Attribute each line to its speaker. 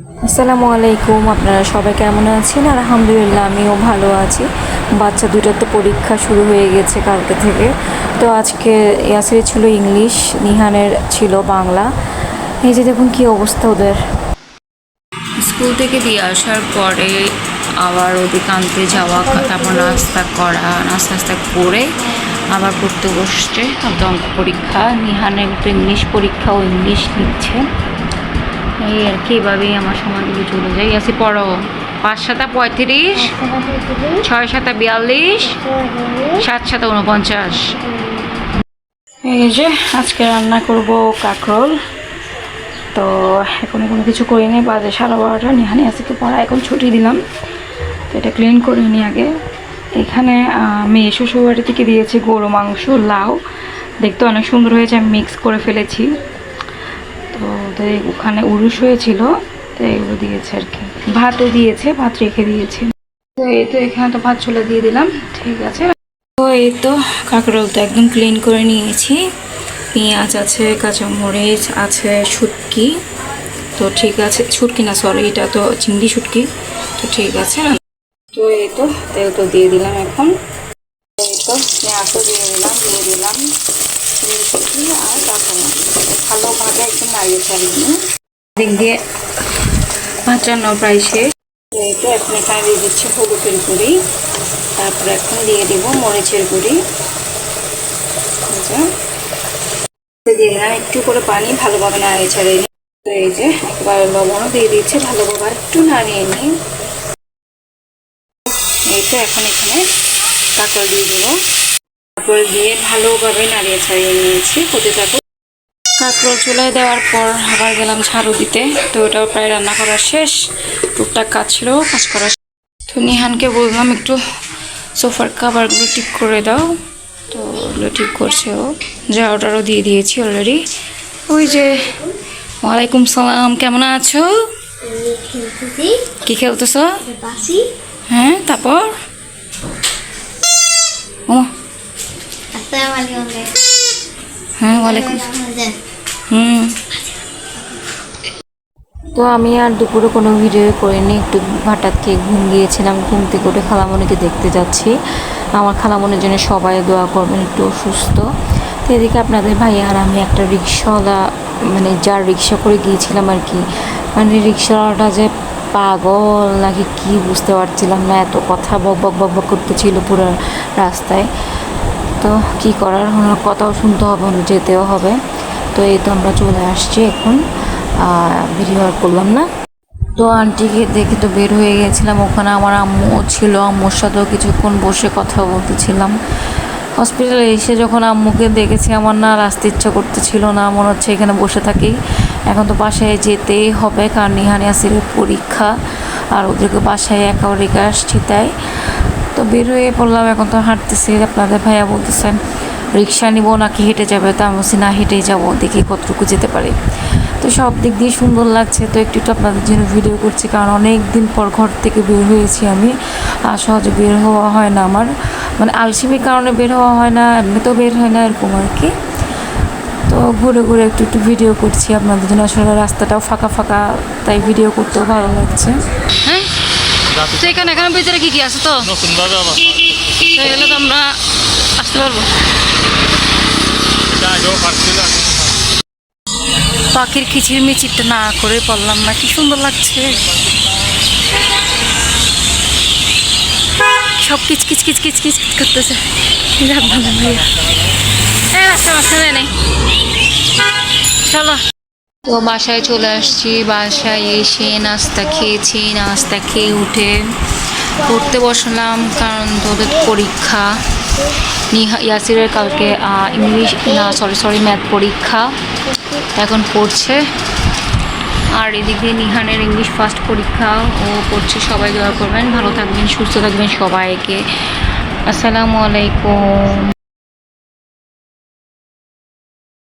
Speaker 1: আসসালামু আলাইকুম, আপনারা সবাই কেমন আছেন? আলহামদুলিল্লাহ আমিও ভালো আছি। বাচ্চা দুটার তো পরীক্ষা শুরু হয়ে গেছে কালকে থেকে। তো আজকে ইয়াসির ছিল ইংলিশ, নিহানের ছিল বাংলা। এই যে দেখুন কি অবস্থা ওদের। স্কুল থেকে দিয়ে আসার পরে আবার ওদিকে আনতে যাওয়া, তারপর নাস্তা করে আবার পড়তে বসছে। অঙ্ক পরীক্ষা, নিহানের তো ইংলিশ পরীক্ষা, ও ইংলিশ লিখছে। এই আর কি, এভাবেই আমার সময়গুলো চলে যায়। আসি পড়ো। ৫ সাতা ৩৫, ৬ সাতা ৪২, ৭ সাতা ৪৯। এই যে আজকে রান্না করব কাঁকরোল। তো এখনো কোনো কিছু করিনি, বাজে 12:30। নিহানি আসিকে পড়া এখন ছুটি দিলাম, তো এটা ক্লিন করে নি আগে। এখানে মেয়ে শ্বশুরবাড়ি থেকে দিয়েছে গরু মাংস, লাউ, দেখতে অনেক সুন্দর হয়েছে, আমি মিক্স করে ফেলেছি। তো ওদের ওখানে উরুষ হয়েছিল, তো এগুলো দিয়েছে আর কি। ভাতও দিয়েছে, ভাত রেখে দিয়েছে। তো এই তো এখানে তো ভাত চলে দিয়ে দিলাম, ঠিক আছে। তো এই তো কাঁকরোল তো একদম ক্লিন করে নিয়েছি। পেঁয়াজ আছে, কাঁচামরিচ আছে, শুটকি, তো ঠিক আছে। শুটকি না, সরি, এটা তো চিংড়ি শুটকি, তো ঠিক আছে। তো এই তো তেল তো দিয়ে দিলাম এখন। এই তো পেঁয়াজও দিয়ে দিলাম চিংড়ি শুটকি আর কাঁচামরিচ ভালোভাবে একদম নাড়িয়ে চালিয়ে দিক দিয়ে ভাজানো প্রায় শেষ। এই তো এখন এখানে দিয়ে দিচ্ছি হলুদের গুঁড়ি, তারপরে এখন দিয়ে দিব মরিচের গুঁড়ি। দিয়ে দিলাম একটু করে পানি, ভালোভাবে নাড়িয়ে ছাড়িয়ে নিই। তো এই যে একেবারে লবণও দিয়ে দিচ্ছি, ভালোভাবে একটু নাড়িয়ে নিই। এই তো এখন এখানে কাঁকরোল দিয়ে দেবো, কাঁকরোল দিয়ে ভালোভাবে নাড়িয়ে ছাড়িয়ে নিয়েছি। হতে থাকুক। কাঁকরোল চুলায় দেওয়ার পর আবার গেলাম ঝাড়ু দিতে। তো ওটাও প্রায় রান্না করা শেষ, টুকটাক কাজ ছিল কাজ করা। তো নিহানকে বললাম একটু সোফার কাভারগুলো ঠিক করে দাও, তো ওগুলো ঠিক করছে ও। ঝাড়ুটারও দিয়ে দিয়েছি অলরেডি। ওই যে ওয়ালাইকুম সালাম, কেমন আছো? কি খেলতেছ? হ্যাঁ, তারপর ও হ্যাঁ ওয়ালাইকুম। তো আমি আর দুপুরে কোনো ভিডিও করিনি, একটু হঠাৎ খেয়ে ঘুম গিয়েছিলাম। ঘুম থেকে উঠে খালামণিকে দেখতে যাচ্ছি। আমার খালামণির জন্য সবাই দোয়া করবেন, একটু অসুস্থ। তো এদিকে আপনাদের ভাই আর আমি একটা রিক্সাওয়ালা, মানে যার রিক্সা করে গিয়েছিলাম আর কি, মানে রিক্সাওয়ালাটা যে পাগল নাকি কি বুঝতে পারছিলাম না, এত কথা বক বক বক বক করতেছিল পুরো রাস্তায়। তো কি করার, ওনার কথাও শুনতে হবে, যেতেও হবে। তো এই তো আমরা চলে আসছি এখন, ভিডিও আর করলাম না। তো আন্টিকে দেখে তো বের হয়ে গেছিলাম। ওখানে আমার আম্মু ছিল, আম্মুর সাথেও কিছুক্ষণ বসে কথা বলতেছিলাম। হসপিটালে এসে যখন আম্মুকে দেখেছি, আমার না আসতে ইচ্ছা করতেছিল না, মনে হচ্ছে এখানে বসে থাকি। এখন তো বাসায় যেতেই হবে, কারণ নিহানি আসিরের পরীক্ষা, আর ওদেরকে বাসায় একা রেখে আসছি, তাই তো বের হয়ে পড়লাম। এখন তো হাঁটতেছি। আপনাদের ভাইয়া বলতেছেন রিক্সা নিব নাকি হেঁটে যাবে, তো আমি বলছি না, হেঁটেই যাবো, দেখি কতটুকু যেতে পারি। তো সব দিক দিয়ে সুন্দর লাগছে। তো একটু আপনাদের জন্য ভিডিও করছি, কারণ অনেক দিন পর ঘর থেকে বের হয়েছি আমি। আর সহজে বের হওয়া হয় না আমার, মানে আলসেমির কারণে বের হওয়া হয় না, এমনিতেও বের হয় না, এরকম আর কি। তো ঘুরে ঘুরে একটু ভিডিও করছি আপনাদের জন্য। আসলে রাস্তাটাও ফাঁকা ফাঁকা, তাই ভিডিও করতেও ভালো লাগছে। হ্যাঁ, তো এখানে ভিতরে কি কি আছে? তো এগুলো তো আমরা আসতে পারবো। পাখির কিচির মিচিরটা না করে পড়লাম না, কি সুন্দর লাগছে। সব কিচ কিচ কিচ কিচ কিচ করতেছে। চলো, তো বাসায় চলে আসছি। বাসায় এসে নাস্তা খেয়েছি, নাস্তা খেয়ে উঠে পড়তে বসলাম, কারণ তোদের পরীক্ষা। ইয়াসিরের কালকে ইংলিশ না, সরি ম্যাথ পরীক্ষা, এখন পড়ছে। আর এদিকে নিহানের ইংলিশ ফার্স্ট পরীক্ষা, ও পড়ছে। সবাই দোয়া করবেন, ভালো থাকবেন, সুস্থ থাকবেন সবাইকে। আসসালামু আলাইকুম।